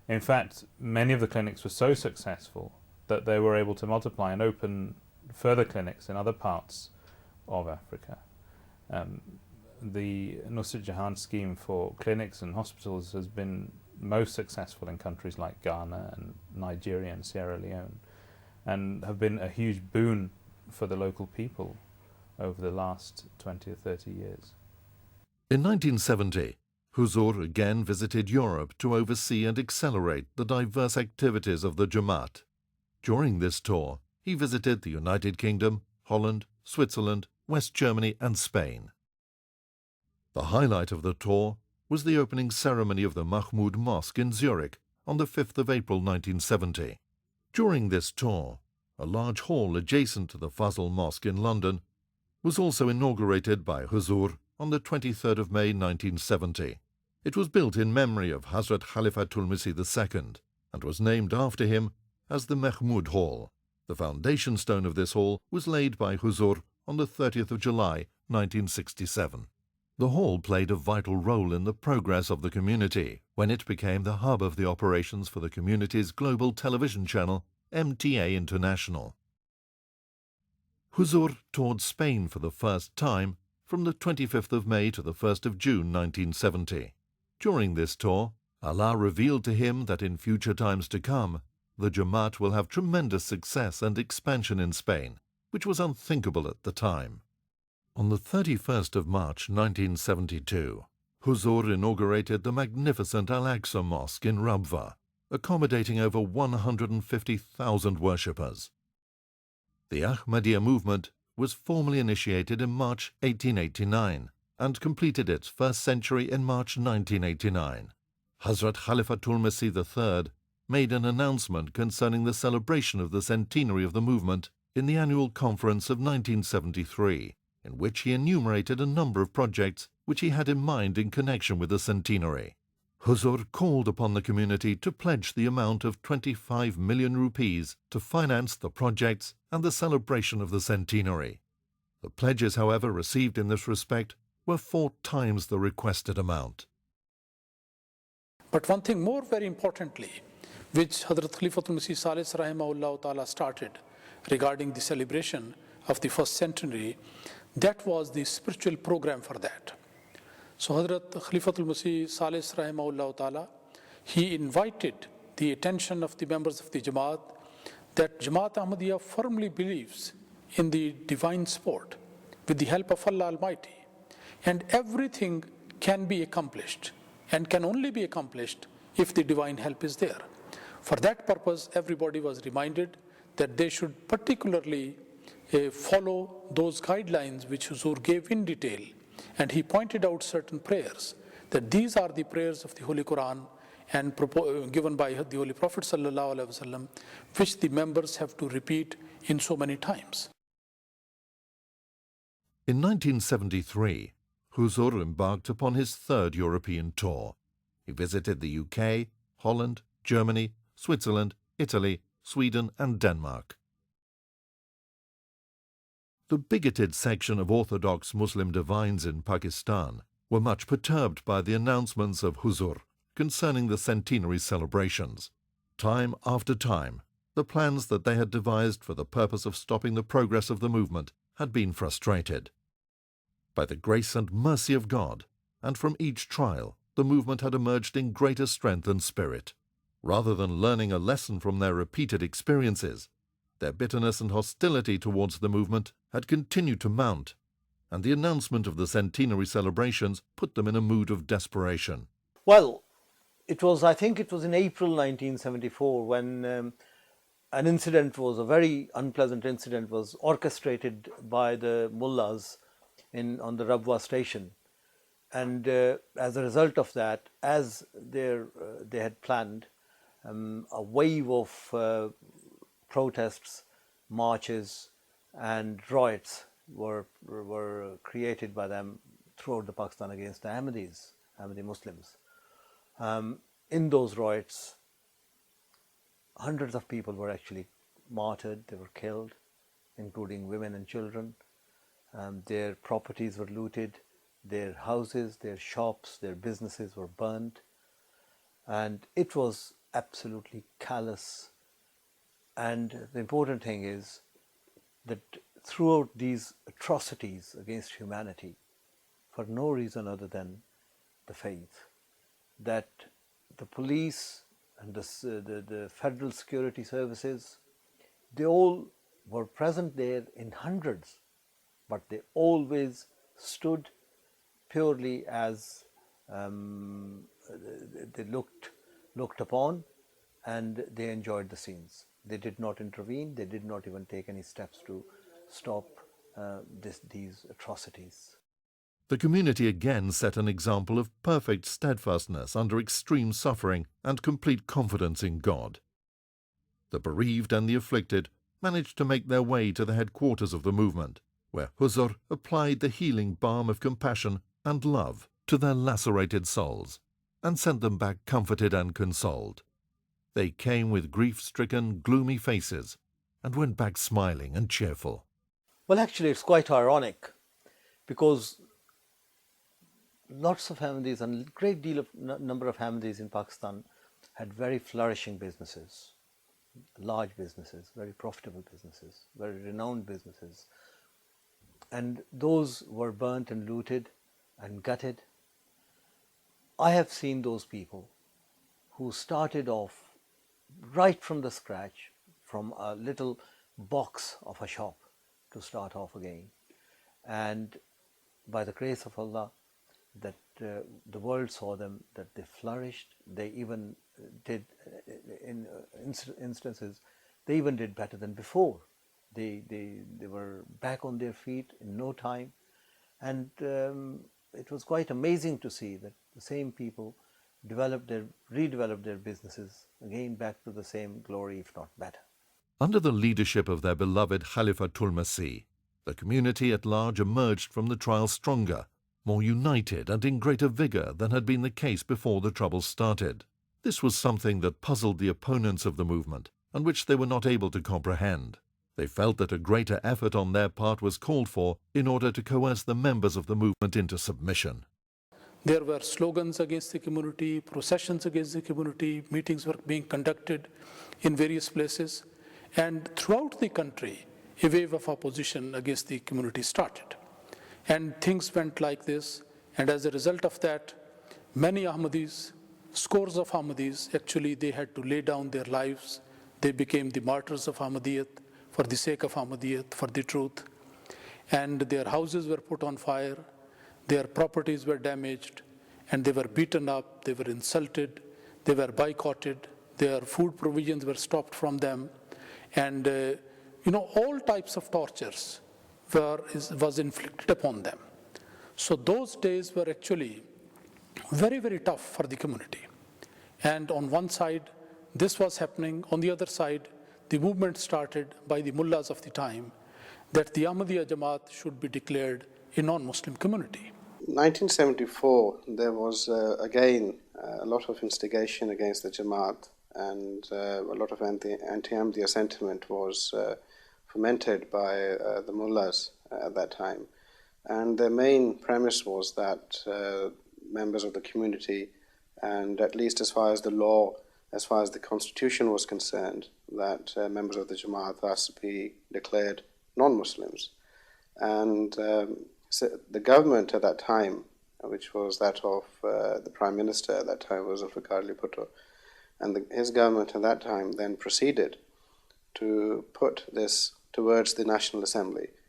In fact, many of the clinics were so successful that they were able to multiply and open further clinics in other parts of Africa. Um, the Nusrat Jahan scheme for clinics and hospitals has been most successful in countries like Ghana and Nigeria and Sierra Leone, and have been a huge boon for the local people over the last 20 or 30 years. In 1970, Huzur again visited Europe to oversee and accelerate the diverse activities of the Jamaat. During this tour, he visited the United Kingdom, Holland, Switzerland, West Germany and Spain. The highlight of the tour was the opening ceremony of the Mahmud Mosque in Zurich on the 5th of April 1970. During this tour, a large hall adjacent to the Fazl Mosque in London was also inaugurated by Huzur on the 23rd of May 1970. It was built in memory of Hadhrat Khalifatul Masih II and was named after him as the Mahmud Hall. The foundation stone of this hall was laid by Huzur on the 30th of July 1967. The hall played a vital role in the progress of the community when it became the hub of the operations for the community's global television channel, MTA International. Huzur toured Spain for the first time from the 25th of May to the 1st of June 1970. During this tour, Allah revealed to him that in future times to come, the Jamaat will have tremendous success and expansion in Spain, which was unthinkable at the time. On the 31st of March 1972, Huzur inaugurated the magnificent Al-Aqsa Mosque in Rabwa, accommodating over 150,000 worshippers. The Ahmadiyya movement was formally initiated in March 1889 and completed its first century in March 1989. Hazrat Khalifatul Masih III made an announcement concerning the celebration of the centenary of the movement in the annual conference of 1973, in which he enumerated a number of projects which he had in mind in connection with the centenary. Huzur called upon the community to pledge the amount of 25 million rupees to finance the projects and the celebration of the centenary. The pledges, however, received in this respect were 4 times the requested amount. But one thing more very importantly, which Hadhrat Khalifatul Masih Salis Rahimahullah Ta'ala started regarding the celebration of the first centenary, that was the spiritual program for that. So Hadhrat Khalifatul Masih Salis Rahimahullah Ta'ala, he invited the attention of the members of the Jamaat that Jamaat Ahmadiyya firmly believes in the divine support with the help of Allah Almighty, and everything can be accomplished and can only be accomplished if the divine help is there. For that purpose, everybody was reminded that they should particularly follow those guidelines which Huzur gave in detail, and he pointed out certain prayers, that these are the prayers of the Holy Quran and given by the Holy Prophet ﷺ, which the members have to repeat in so many times. In 1973, Huzur embarked upon his third European tour. He visited the UK, Holland, Germany, Switzerland, Italy, Sweden and Denmark. The bigoted section of Orthodox Muslim divines in Pakistan were much perturbed by the announcements of Huzur concerning the centenary celebrations. Time after time, the plans that they had devised for the purpose of stopping the progress of the movement had been frustrated. By the grace and mercy of God, and from each trial, the movement had emerged in greater strength and spirit. Rather than learning a lesson from their repeated experiences, their bitterness and hostility towards the movement had continued to mount, and the announcement of the centenary celebrations put them in a mood of desperation. Well, I think it was in April 1974 when an incident was, a very unpleasant incident, was orchestrated by the mullahs on the Rabwa station. And as a result of that, as they had planned, a wave of protests, marches and riots were created by them throughout the Pakistan against the Ahmadi Muslims. In those riots, hundreds of people were actually martyred, they were killed, including women and children. Their properties were looted, their houses, their shops, their businesses were burned. And it was absolutely callous. And the important thing is that throughout these atrocities against humanity, for no reason other than the faith, that the police and the federal security services, they all were present there in hundreds, but they always stood purely as they looked upon, and they enjoyed the scenes. They did not intervene. They did not even take any steps to stop these atrocities. The community again set an example of perfect steadfastness under extreme suffering and complete confidence in God. The bereaved and the afflicted managed to make their way to the headquarters of the movement, where Huzur applied the healing balm of compassion and love to their lacerated souls and sent them back comforted and consoled. They came with grief-stricken, gloomy faces and went back smiling and cheerful. Well, actually, it's quite ironic, because lots of Ahmadis and a great deal of number of Ahmadis in Pakistan had very flourishing businesses, large businesses, very profitable businesses, very renowned businesses. And those were burnt and looted and gutted. I have seen those people who started off right from the scratch, from a little box of a shop to start off again. And by the grace of Allah, that the world saw them, that they flourished. They even did, in instances, they even did better than before. They were back on their feet in no time. And it was quite amazing to see that the same people redeveloped their businesses, again back to the same glory, if not better. Under the leadership of their beloved Khalifatul Masih, the community at large emerged from the trial stronger, more united and in greater vigour than had been the case before the troubles started. This was something that puzzled the opponents of the movement and which they were not able to comprehend. They felt that a greater effort on their part was called for in order to coerce the members of the movement into submission. There were slogans against the community, processions against the community, meetings were being conducted in various places. And throughout the country, a wave of opposition against the community started. And things went like this. And as a result of that, many Ahmadis, scores of Ahmadis, actually they had to lay down their lives. They became the martyrs of Ahmadiyyat for the sake of Ahmadiyyat, for the truth. And their houses were put on fire. Their properties were damaged, and they were beaten up, they were insulted, they were boycotted, their food provisions were stopped from them, and all types of tortures was inflicted upon them. So those days were actually very, very tough for the community. And on one side, this was happening. On the other side, the movement started by the mullahs of the time that the Ahmadiyya Jamaat should be declared a non-Muslim community. 1974, there was again a lot of instigation against the Jamaat, and a lot of anti-Ahmadiyya sentiment was fomented by the mullahs at that time. And their main premise was that members of the community, and at least as far as the law, as far as the constitution was concerned, that members of the Jamaat thus be declared non-Muslims. And so the government at that time, which was that of the Prime Minister at that time was Khalifatul, and his government at that time then proceeded to put this towards the National Assembly